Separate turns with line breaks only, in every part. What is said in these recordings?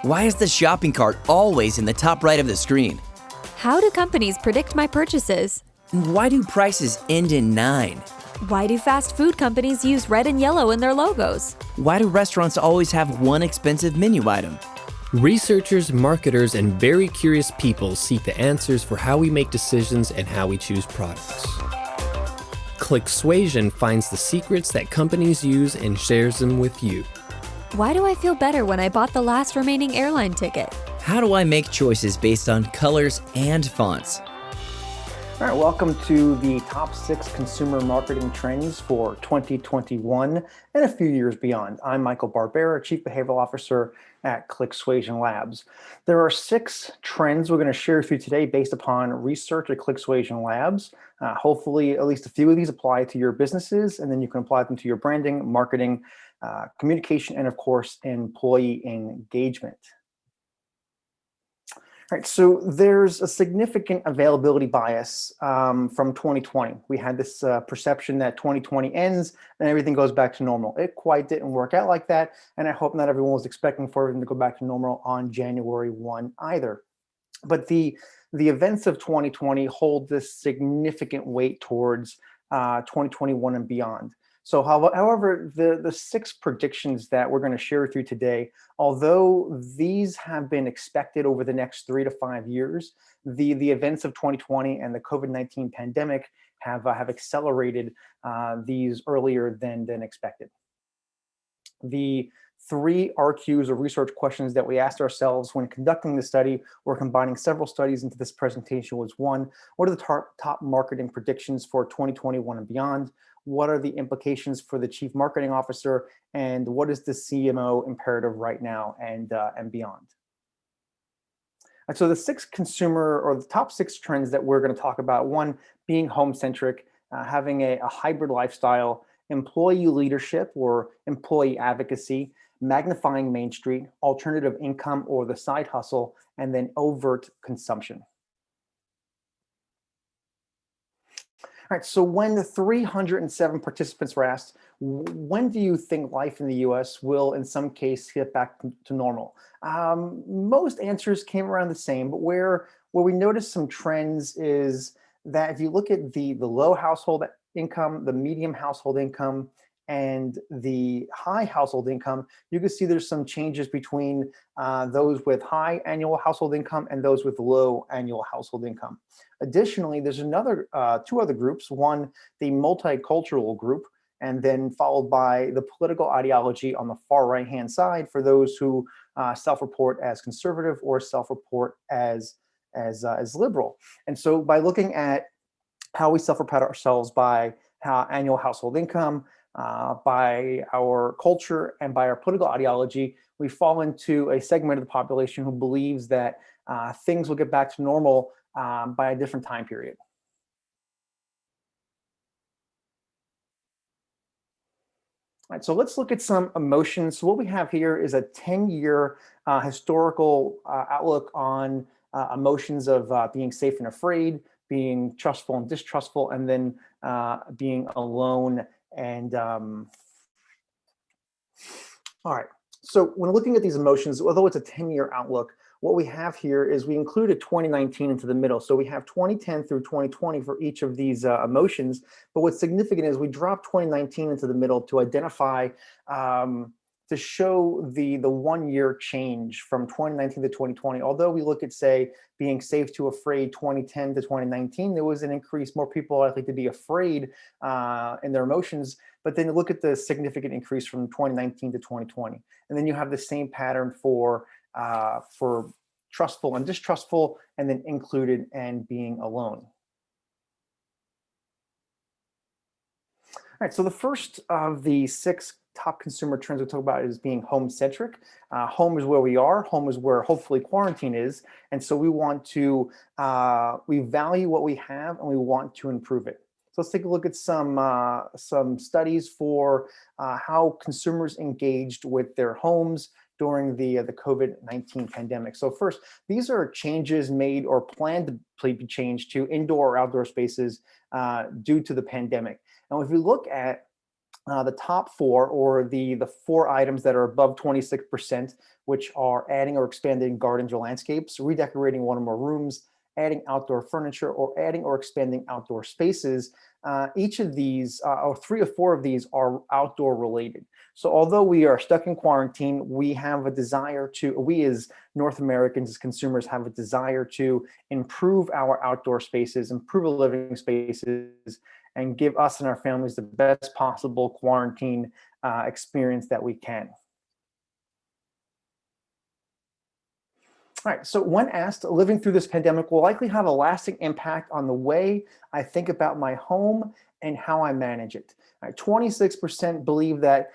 Why is the shopping cart always in the top right of the screen?
How do companies predict my purchases?
And why do prices end in 9?
Why do fast food companies use red and yellow in their logos?
Why do restaurants always have one expensive menu item?
Researchers, marketers, and very curious people seek the answers for how we make decisions and how we choose products. Clicksuasion finds the secrets that companies use and shares them with you.
Why do I feel better when I bought the last remaining airline ticket?
How do I make choices based on colors and fonts?
All right, welcome to the top 6 consumer marketing trends for 2021 and a few years beyond. I'm Michael Barbera, Chief Behavioral Officer at Clicksuasion Labs. There are 6 trends we're going to share with you today based upon research at Clicksuasion Labs. Hopefully, at least a few of these apply to your businesses, and then you can apply them to your branding, marketing, communication, and of course, employee engagement. All right, so there's a significant availability bias from 2020. We had this perception that 2020 ends and everything goes back to normal. It quite didn't work out like that, and I hope not everyone was expecting for everything to go back to normal on January 1 either. But the events of 2020 hold this significant weight towards 2021 and beyond. So however, the 6 predictions that we're going to share with you today, although these have been expected over the next 3 to 5 years, the events of 2020 and the COVID-19 pandemic have accelerated these earlier than expected. The 3 RQs or research questions that we asked ourselves when conducting the study, we're combining several studies into this presentation, was 1, what are the top marketing predictions for 2021 and beyond? What are the implications for the chief marketing officer, and what is the CMO imperative right now and beyond? And so the 6 consumer or the top 6 trends that we're going to talk about: 1, being home-centric, having a hybrid lifestyle, employee leadership or employee advocacy, magnifying Main Street, alternative income or the side hustle, and then overt consumption. All right, so when the 307 participants were asked, when do you think life in the US will in some case get back to normal? Most answers came around the same, but where we noticed some trends is that if you look at the low household income, the medium household income, and the high household income, you can see there's some changes between those with high annual household income and those with low annual household income. Additionally, there's another 2 other groups: 1, the multicultural group, and then followed by the political ideology on the far right-hand side for those who self-report as conservative or self-report as liberal. And so by looking at how we self-report ourselves by annual household income, by our culture, and by our political ideology, we fall into a segment of the population who believes that things will get back to normal by a different time period. All right, so let's look at some emotions. So what we have here is a 10-year historical outlook on emotions of being safe and afraid, being trustful and distrustful, and then being alone. And all right, so when looking at these emotions, although it's a 10-year outlook, what we have here is we included 2019 into the middle. So we have 2010 through 2020 for each of these emotions. But what's significant is we dropped 2019 into the middle to identify, to show the 1-year change from 2019 to 2020. Although we look at, say, being safe to afraid 2010 to 2019, there was an increase, more people are likely to be afraid in their emotions. But then look at the significant increase from 2019 to 2020. And then you have the same pattern for trustful and distrustful, and then included and being alone. All right, so the first of the 6 top consumer trends we talk about is being home-centric. Home is where we are. Home is where hopefully quarantine is. And so we want to, we value what we have and we want to improve it. So let's take a look at some studies for how consumers engaged with their homes during the COVID-19 pandemic. So first, these are changes made or planned to be changed to indoor or outdoor spaces due to the pandemic. Now, if we look at The top four, or the four items that are above 26%, which are adding or expanding gardens or landscapes, redecorating one or more rooms, adding outdoor furniture, or adding or expanding outdoor spaces. Each of these, or three or four of these, are outdoor related. So although we are stuck in quarantine, we have a desire to, we as North Americans, as consumers, have a desire to improve our outdoor spaces, improve our living spaces, and give us and our families the best possible quarantine experience that we can. All right, so when asked, living through this pandemic will likely have a lasting impact on the way I think about my home and how I manage it. All right, 26% believe that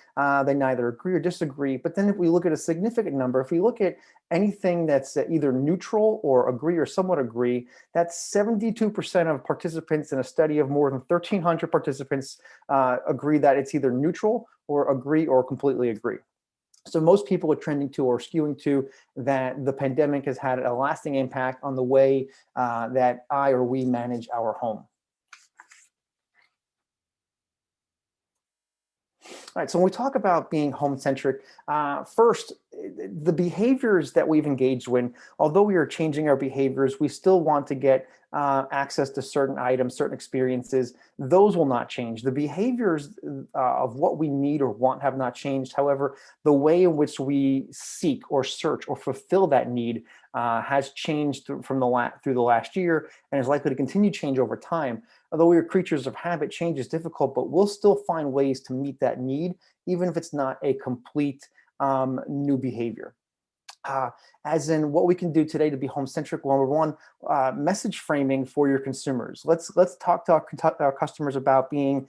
they neither agree or disagree, but then if we look at a significant number, if we look at anything that's either neutral or agree or somewhat agree, that's 72% of participants in a study of more than 1,300 participants agree that it's either neutral or agree or completely agree. So most people are trending to or skewing to that the pandemic has had a lasting impact on the way that I or we manage our home. All right, so when we talk about being home-centric, first, the behaviors that we've engaged in, although we are changing our behaviors, we still want to get access to certain items, certain experiences. Those will not change. The behaviors of what we need or want have not changed. However, the way in which we seek or search or fulfill that need has changed through the last year and is likely to continue to change over time. Although we are creatures of habit, change is difficult, but we'll still find ways to meet that need, even if it's not a complete new behavior. As in what we can do today to be home-centric. Number one, message framing for your consumers. Let's talk to our customers about being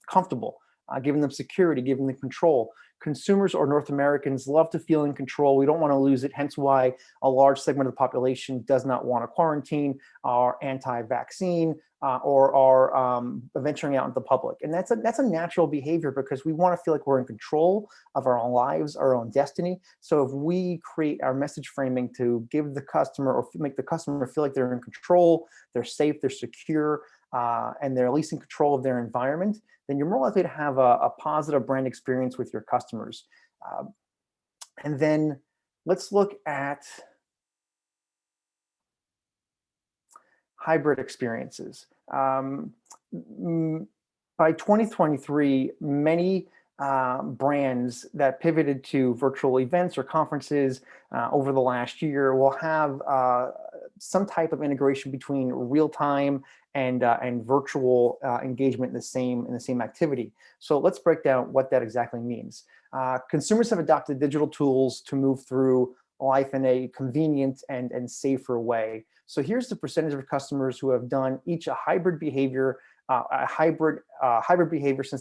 comfortable, giving them security, giving them control. Consumers or North Americans love to feel in control. We don't want to lose it, hence why a large segment of the population does not want to quarantine, are anti-vaccine, or are venturing out into the public. And that's a natural behavior because we want to feel like we're in control of our own lives, our own destiny. So if we create our message framing to give the customer or make the customer feel like they're in control, they're safe, they're secure, and they're at least in control of their environment, then you're more likely to have a positive brand experience with your customers. And then let's look at hybrid experiences. By 2023, many brands that pivoted to virtual events or conferences over the last year will have some type of integration between real-time and virtual engagement in the same activity. So let's break down what that exactly means. Consumers have adopted digital tools to move through life in a convenient and safer way. So here's the percentage of customers who have done each a hybrid behavior since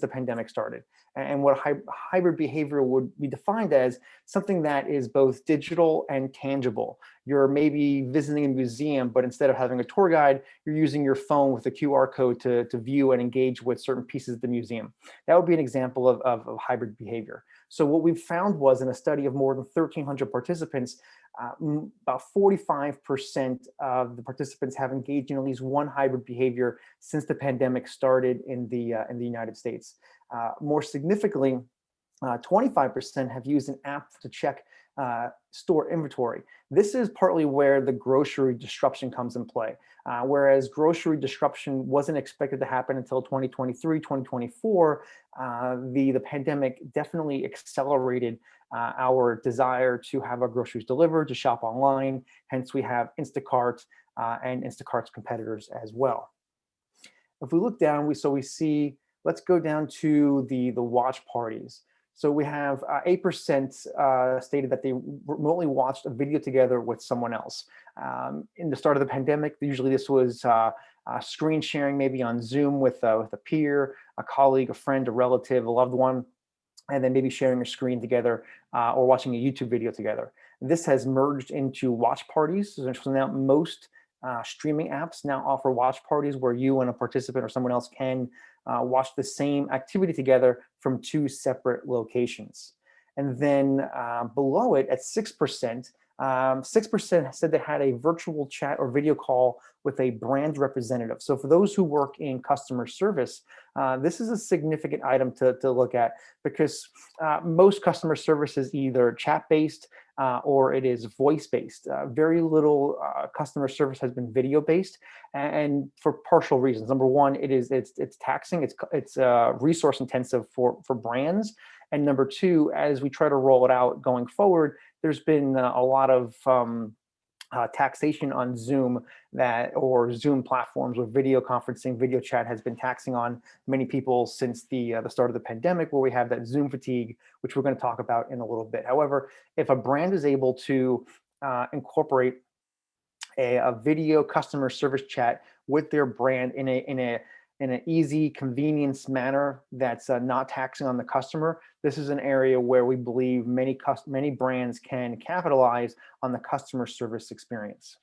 the pandemic started. And what hybrid behavior would be defined as something that is both digital and tangible. You're maybe visiting a museum, but instead of having a tour guide, you're using your phone with a QR code to view and engage with certain pieces of the museum. That would be an example of hybrid behavior. So what we've found was, in a study of more than 1,300 participants, about 45% of the participants have engaged in at least one hybrid behavior since the pandemic started in the United States. More significantly, 25% have used an app to check store inventory. This is partly where the grocery disruption comes in play. Whereas grocery disruption wasn't expected to happen until 2023, 2024, the pandemic definitely accelerated our desire to have our groceries delivered, to shop online. Hence, we have Instacart and Instacart's competitors as well. If we look down, we see, let's go down to the watch parties. So we have 8% stated that they remotely watched a video together with someone else. In the start of the pandemic, usually this was screen sharing, maybe on Zoom with a peer, a colleague, a friend, a relative, a loved one, and then maybe sharing a screen together or watching a YouTube video together. This has merged into watch parties. So now most streaming apps now offer watch parties where you and a participant or someone else can watch the same activity together from two separate locations. And then below it, at 6%, 6% said they had a virtual chat or video call with a brand representative. So for those who work in customer service, this is a significant item to look at, because most customer service is either chat-based or it is voice-based. Very little customer service has been video-based, and for partial reasons. Number one, it's taxing, it's resource intensive for brands, and number two, as we try to roll it out going forward, there's been a lot of taxation on Zoom or Zoom platforms where video conferencing, video chat has been taxing on many people since the start of the pandemic, where we have that Zoom fatigue, which we're going to talk about in a little bit. However, if a brand is able to incorporate a video customer service chat with their brand in an easy convenience manner that's not taxing on the customer, this is an area where we believe many brands can capitalize on the customer service experience.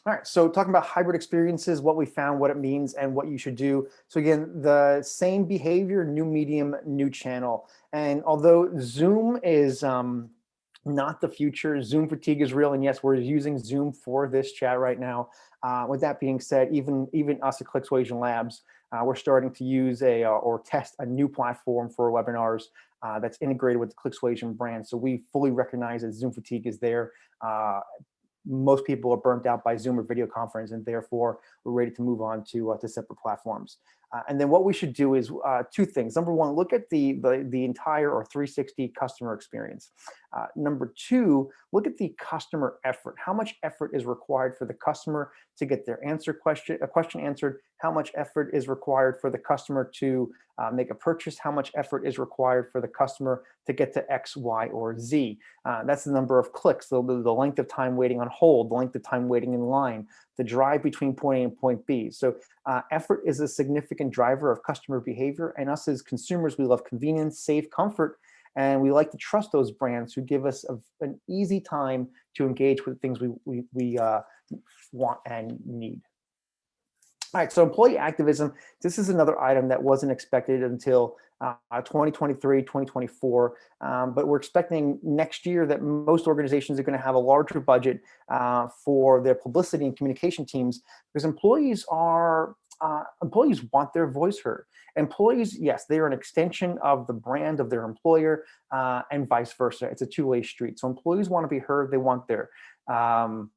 All right, so talking about hybrid experiences, what we found, what it means, and what you should do. So again, the same behavior, new medium, new channel. And although Zoom is not the future, Zoom fatigue is real, and yes, we're using Zoom for this chat right now. With that being said, even us at Clicksuasion Labs, we're starting to use or test a new platform for webinars that's integrated with the Clicksuasion brand. So we fully recognize that Zoom fatigue is there. Most people are burnt out by Zoom or video conference, and therefore we're ready to move on to separate platforms. And then what we should do is two things. Number one, look at the entire or 360 customer experience. Number two, look at the customer effort. How much effort is required for the customer to get their question answered? How much effort is required for the customer to make a purchase? How much effort is required for the customer to get to X, Y, or Z? That's the number of clicks, the length of time waiting on hold, the length of time waiting in line, the drive between point A and point B. So effort is a significant driver of customer behavior, and us as consumers, we love convenience, safe, comfort, and we like to trust those brands who give us an easy time to engage with things we want and need. All right, so employee activism, this is another item that wasn't expected until 2023, 2024, but we're expecting next year that most organizations are going to have a larger budget for their publicity and communication teams, because employees want their voice heard. Employees, yes, they are an extension of the brand of their employer, and vice versa. It's a two-way street. So employees want to be heard. They want want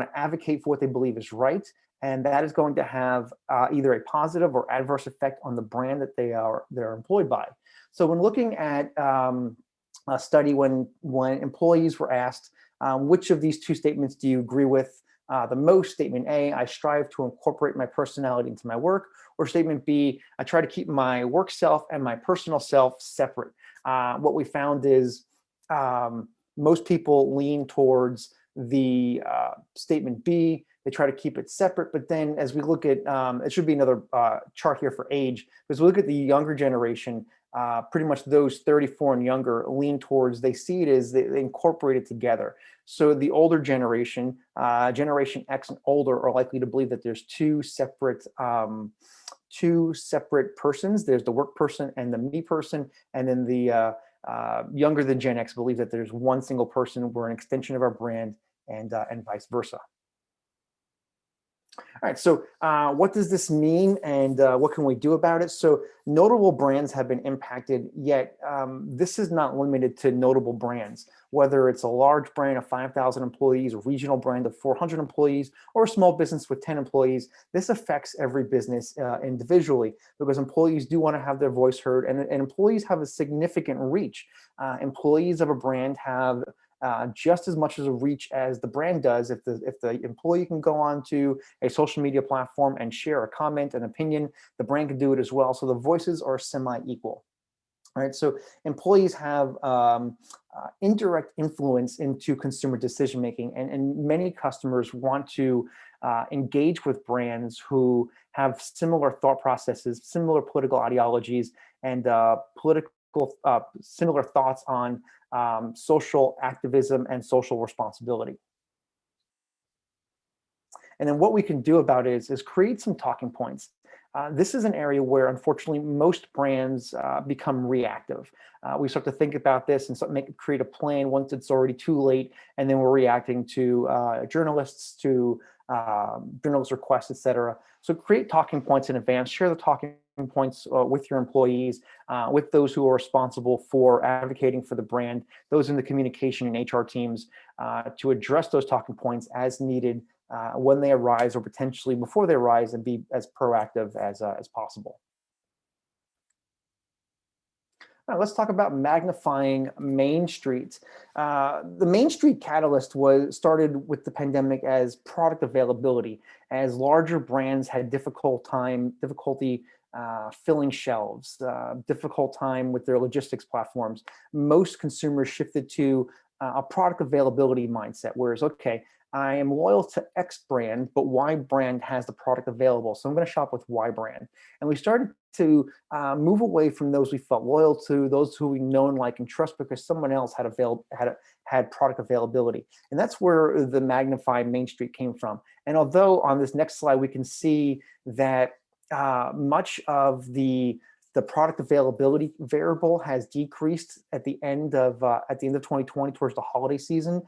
to advocate for what they believe is right. And that is going to have either a positive or adverse effect on the brand that they're employed by. So when looking at a study, when employees were asked, which of these two statements do you agree with the most? Statement A, I strive to incorporate my personality into my work, or statement B, I try to keep my work self and my personal self separate. What we found is most people lean towards the statement B. They try to keep it separate, but then as we look at, it should be another chart here for age, because we look at the younger generation, pretty much those 34 and younger lean towards, they see it as they incorporate it together. So the older generation, Generation X and older, are likely to believe that there's two separate persons. There's the work person and the me person, and then the younger than Gen X believe that there's one single person. We're an extension of our brand, and vice versa. All right, so what does this mean, and what can we do about it? So notable brands have been impacted, yet this is not limited to notable brands. Whether it's a large brand of 5,000 employees, a regional brand of 400 employees, or a small business with 10 employees, this affects every business individually, because employees do want to have their voice heard, and employees have a significant reach. Employees of a brand have just as much as a reach as the brand does. If the employee can go on to a social media platform and share a comment, an opinion, the brand can do it as well. So the voices are semi-equal. All right, so employees have indirect influence into consumer decision making, and many customers want to engage with brands who have similar thought processes, similar political ideologies, and similar thoughts on social activism and social responsibility. And then what we can do about it is create some talking points. This is an area where, unfortunately, most brands become reactive. We start to think about this and create a plan once it's already too late, and then we're reacting to journalists, to journalist requests, etc. So create talking points in advance. Share the talking points with your employees, with those who are responsible for advocating for the brand, those in the communication and HR teams, to address those talking points as needed when they arise, or potentially before they arise, and be as proactive as possible. All right, let's talk about magnifying Main Street. The Main Street catalyst started with the pandemic as product availability, as larger brands had difficulty filling shelves, difficult time with their logistics platforms. Most consumers shifted to a product availability mindset, whereas, okay, I am loyal to X brand, but Y brand has the product available, so I'm going to shop with Y brand. And we started to move away from those we felt loyal to, those who we know and like and trust because someone else had product availability. And that's where the magnified Main Street came from. And although on this next slide we can see that much of the product availability variable has decreased at the end of 2020 towards the holiday season,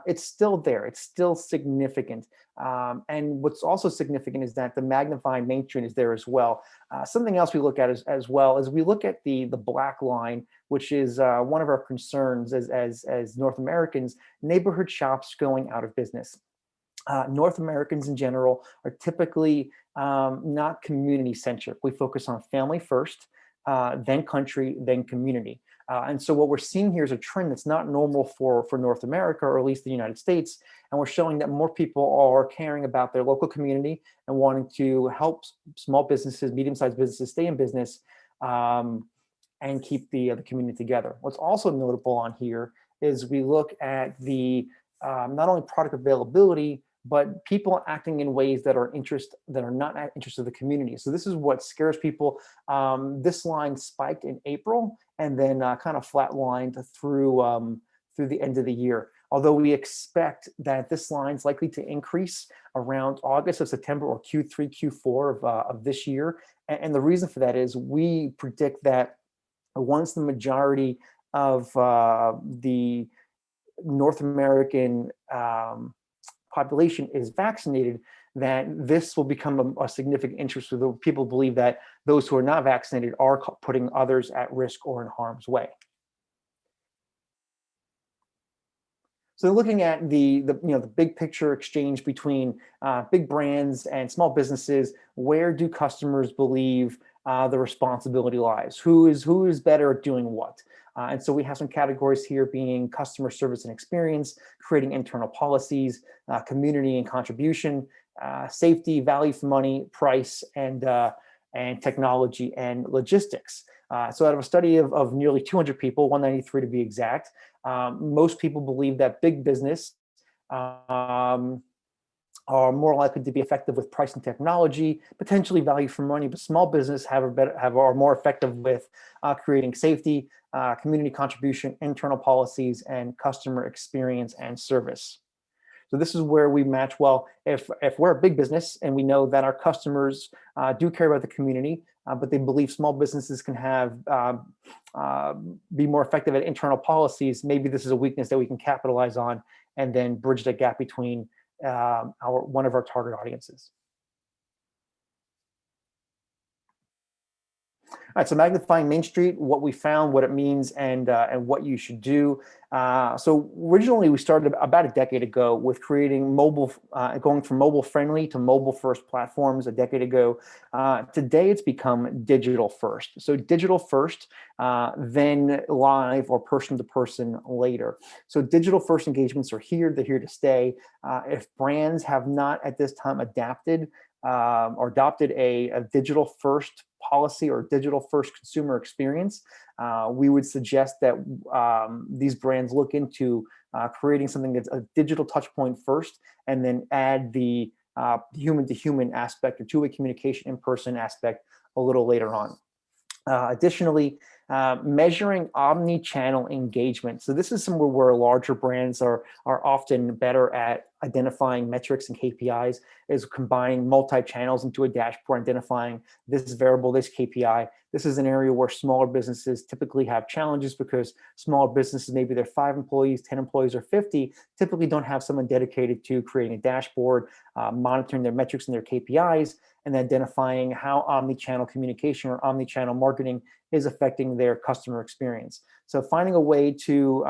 it's still there. It's still significant. And what's also significant is that the magnified Main Street is there as well. Something else we look at as well is we look at the black line, which is one of our concerns as North Americans, neighborhood shops going out of business. North Americans in general are typically not community centric. We focus on family first, then country, then community. And so what we're seeing here is a trend that's not normal for North America, or at least the United States. And we're showing that more people are caring about their local community and wanting to help small businesses, medium-sized businesses stay in business and keep the community together. What's also notable on here is we look at the not only product availability, but people acting in ways that are not interest of the community. So this is what scares people. This line spiked in April and then kind of flatlined through the end of the year. Although we expect that this line is likely to increase around August or September, or Q3, Q4 of this year. And the reason for that is we predict that once the majority of the North American population is vaccinated, that this will become a significant interest. So people believe that those who are not vaccinated are putting others at risk or in harm's way. So looking at the big picture exchange between big brands and small businesses, where do customers believe the responsibility lies? Who is better at doing what? And so we have some categories here being customer service and experience, creating internal policies, community and contribution, safety, value for money, price, and technology and logistics. So out of a study of nearly 200 people, 193 to be exact, most people believe that big business are more likely to be effective with price and technology, potentially value for money, but small business are more effective with creating safety, community contribution, internal policies, and customer experience and service. So this is where we match well. If we're a big business and we know that our customers do care about the community, but they believe small businesses can be more effective at internal policies, maybe this is a weakness that we can capitalize on and then bridge the gap between one of our target audiences. All right, so magnifying Main Street, what we found, what it means, and what you should do. So originally we started about a decade ago with creating mobile, going from mobile friendly to mobile first platforms a decade ago. Today it's become digital first. So digital first, then live or person to person later. So digital first engagements are here, they're here to stay. If brands have not at this time adapted or adopted a digital first policy or digital first consumer experience, we would suggest that these brands look into creating something that's a digital touch point first, and then add the human to human aspect or two-way communication in person aspect a little later on. Additionally, measuring omni-channel engagement. So this is somewhere where larger brands are often better at identifying metrics and KPIs, is combining multi-channels into a dashboard, identifying this variable, this KPI. This is an area where smaller businesses typically have challenges because smaller businesses, maybe they're 5 employees, 10 employees, or 50, typically don't have someone dedicated to creating a dashboard, monitoring their metrics and their KPIs, and identifying how omni-channel communication or omni-channel marketing is affecting their customer experience. So finding a way to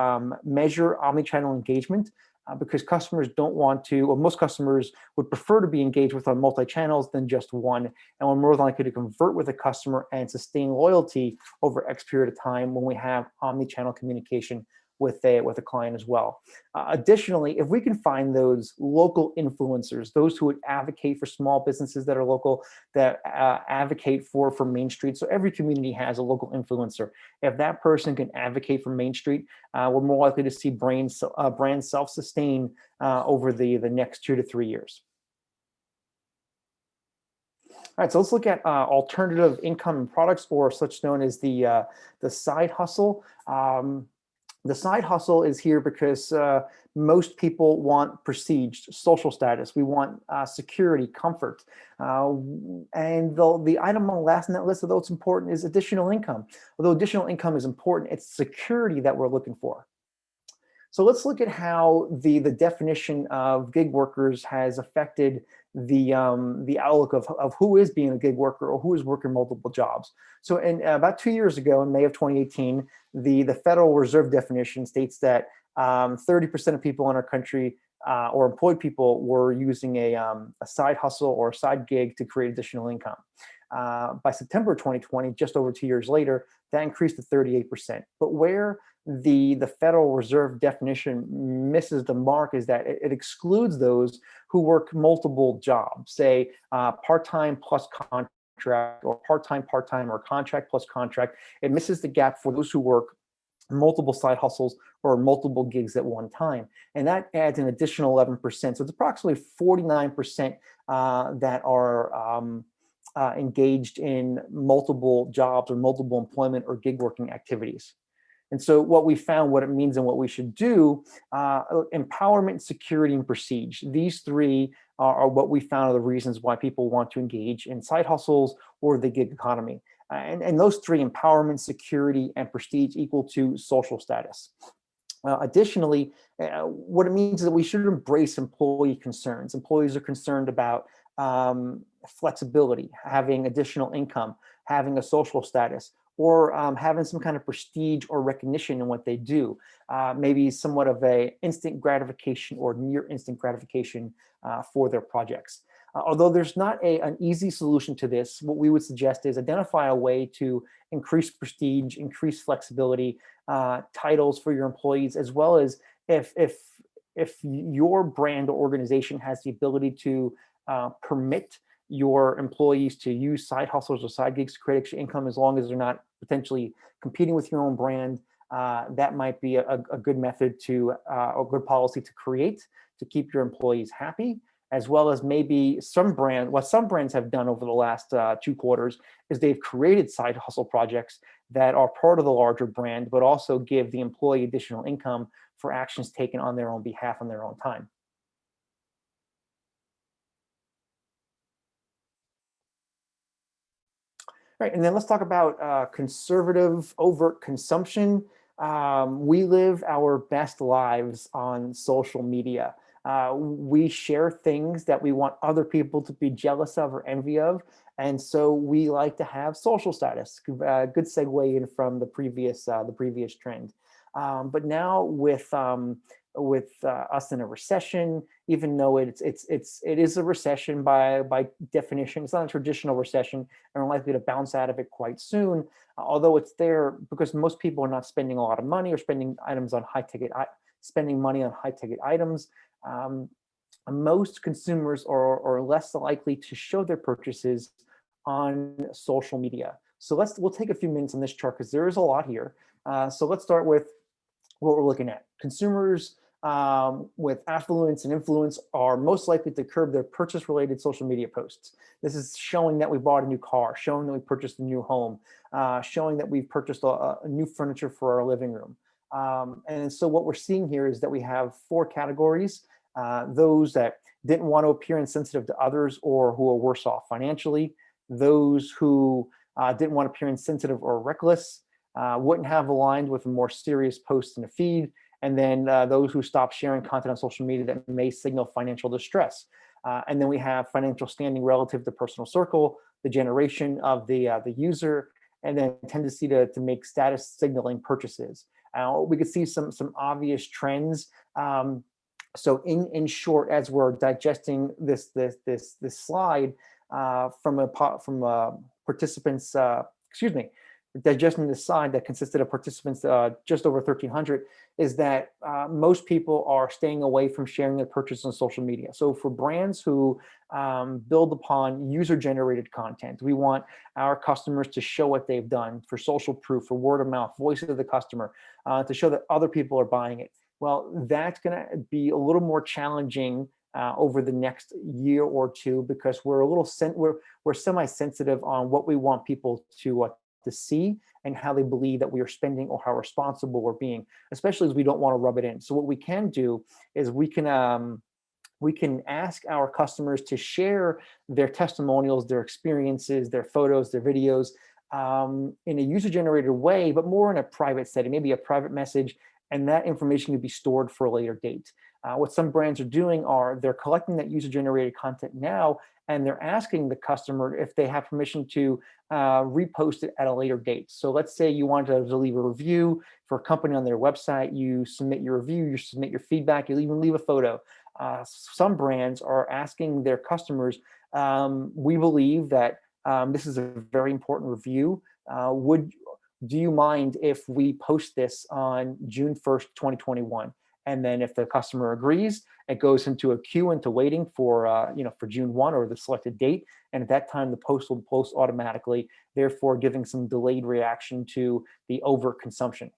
measure omni-channel engagement, because customers don't want to, or most customers would prefer to be engaged with on multi-channels than just one, and we're more likely to convert with a customer and sustain loyalty over X period of time when we have omni-channel communication with a client as well. Additionally, if we can find those local influencers, those who would advocate for small businesses that are local, that advocate for Main Street. So every community has a local influencer. If that person can advocate for Main Street, we're more likely to see brands self-sustain over the next 2 to 3 years. All right, so let's look at alternative income and products, or such known as the side hustle. The side hustle is here because most people want prestige, social status. We want security, comfort. And the item on the last in that list, although it's important, is additional income. Although additional income is important, it's security that we're looking for. So let's look at how the definition of gig workers has affected the outlook of who is being a gig worker or who is working multiple jobs. So about 2 years ago, in May of 2018, the Federal Reserve definition states that 30% of people in our country, or employed people, were using a side hustle or a side gig to create additional income. By September 2020, just over 2 years later, that increased to 38%. But where the Federal Reserve definition misses the mark is that it excludes those who work multiple jobs, say part-time plus contract, or part-time, or contract plus contract. It misses the gap for those who work multiple side hustles or multiple gigs at one time. And that adds an additional 11%. So it's approximately 49% that are engaged in multiple jobs or multiple employment or gig working activities. And so what we found, what it means and what we should do, empowerment, security, and prestige. These three are what we found are the reasons why people want to engage in side hustles or the gig economy. And those three, empowerment, security, and prestige, equal to social status. Additionally, what it means is that we should embrace employee concerns. Employees are concerned about flexibility, having additional income, having a social status, or having some kind of prestige or recognition in what they do. Maybe somewhat of a instant gratification or near instant gratification for their projects. Although there's not an easy solution to this, what we would suggest is identify a way to increase prestige, increase flexibility, titles for your employees, as well as if your brand or organization has the ability to permit your employees to use side hustles or side gigs to create extra income, as long as they're not potentially competing with your own brand, that might be a good method to, a good policy to create to keep your employees happy. As well as maybe what some brands have done over the last 2 quarters is they've created side hustle projects that are part of the larger brand, but also give the employee additional income for actions taken on their own behalf on their own time. Right, and then let's talk about conservative, overt consumption. We live our best lives on social media. We share things that we want other people to be jealous of or envy of, and so we like to have social status. Good segue in from the previous trend. But now with us in a recession, even though it is a recession by definition, it's not a traditional recession, and we're likely to bounce out of it quite soon. Although it's there because most people are not spending a lot of money or spending money on high ticket items. Most consumers are less likely to show their purchases on social media. So we'll take a few minutes on this chart because there is a lot here. So let's start with what we're looking at. Consumers with affluence and influence are most likely to curb their purchase-related social media posts. This is showing that we bought a new car, showing that we purchased a new home, showing that we've purchased a new furniture for our living room. And so what we're seeing here is that we have 4 categories those that didn't want to appear insensitive to others or who are worse off financially, those who didn't want to appear insensitive or reckless, wouldn't have aligned with a more serious post in a feed, and then those who stopped sharing content on social media that may signal financial distress. And then we have financial standing relative to personal circle, the generation of the user, and then tendency to make status signaling purchases. We could see some obvious trends. So in short, as we're digesting this slide from participants, digesting the slide that consisted of participants just over 1,300, is that most people are staying away from sharing their purchases on social media. So for brands who build upon user-generated content, we want our customers to show what they've done for social proof, for word of mouth, voice of the customer, to show that other people are buying it. Well, that's going to be a little more challenging over the next year or two, because we're we're semi-sensitive on what we want people to see and how they believe that we are spending or how responsible we're being, especially as we don't want to rub it in. So what we can do is we can ask our customers to share their testimonials, their experiences, their photos, their videos in a user-generated way, but more in a private setting, maybe a private message, and that information can be stored for a later date. What some brands are doing are they're collecting that user-generated content now, and they're asking the customer if they have permission to repost it at a later date. So let's say you wanted to leave a review for a company on their website. You submit your review, you submit your feedback, you even leave a photo. Some brands are asking their customers, we believe that this is a very important review. Do you mind if we post this on June 1st, 2021? And then if the customer agrees, it goes into a queue into waiting for June 1 or the selected date. And at that time, the post will post automatically, therefore giving some delayed reaction to the overt consumption.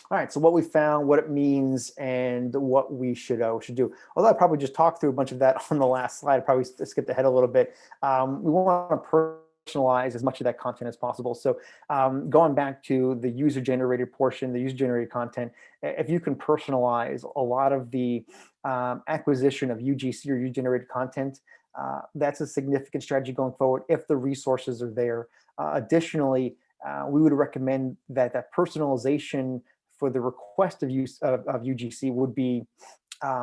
All right, so what we found, what it means, and what we should do. Although I probably just talked through a bunch of that on the last slide, I probably skipped ahead a little bit. We want to personalize as much of that content as possible. So going back to the user-generated portion, the user-generated content, if you can personalize a lot of the acquisition of UGC or user-generated content, that's a significant strategy going forward if the resources are there. Additionally, we would recommend that personalization for the request of use of UGC would be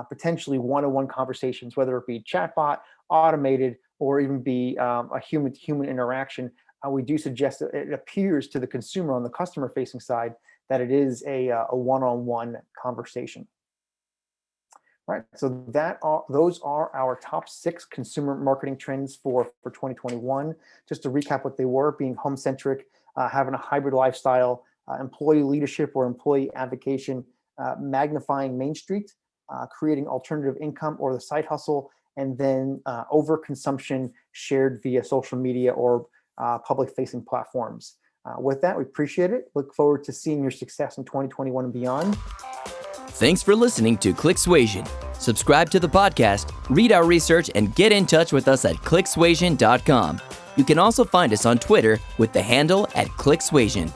potentially one-on-one conversations, whether it be chatbot, automated, or even be a human interaction. We do suggest that it appears to the consumer on the customer-facing side that it is a one-on-one conversation. All right, so those are our top 6 consumer marketing trends for 2021. Just to recap what they were: being home-centric, having a hybrid lifestyle, employee leadership or employee advocacy, magnifying Main Street, creating alternative income or the side hustle, and then overconsumption shared via social media or public-facing platforms. With that, we appreciate it. Look forward to seeing your success in 2021 and beyond.
Thanks for listening to Clicksuasion. Subscribe to the podcast, read our research, and get in touch with us at clicksuasion.com. You can also find us on Twitter with the handle @Clicksuasion.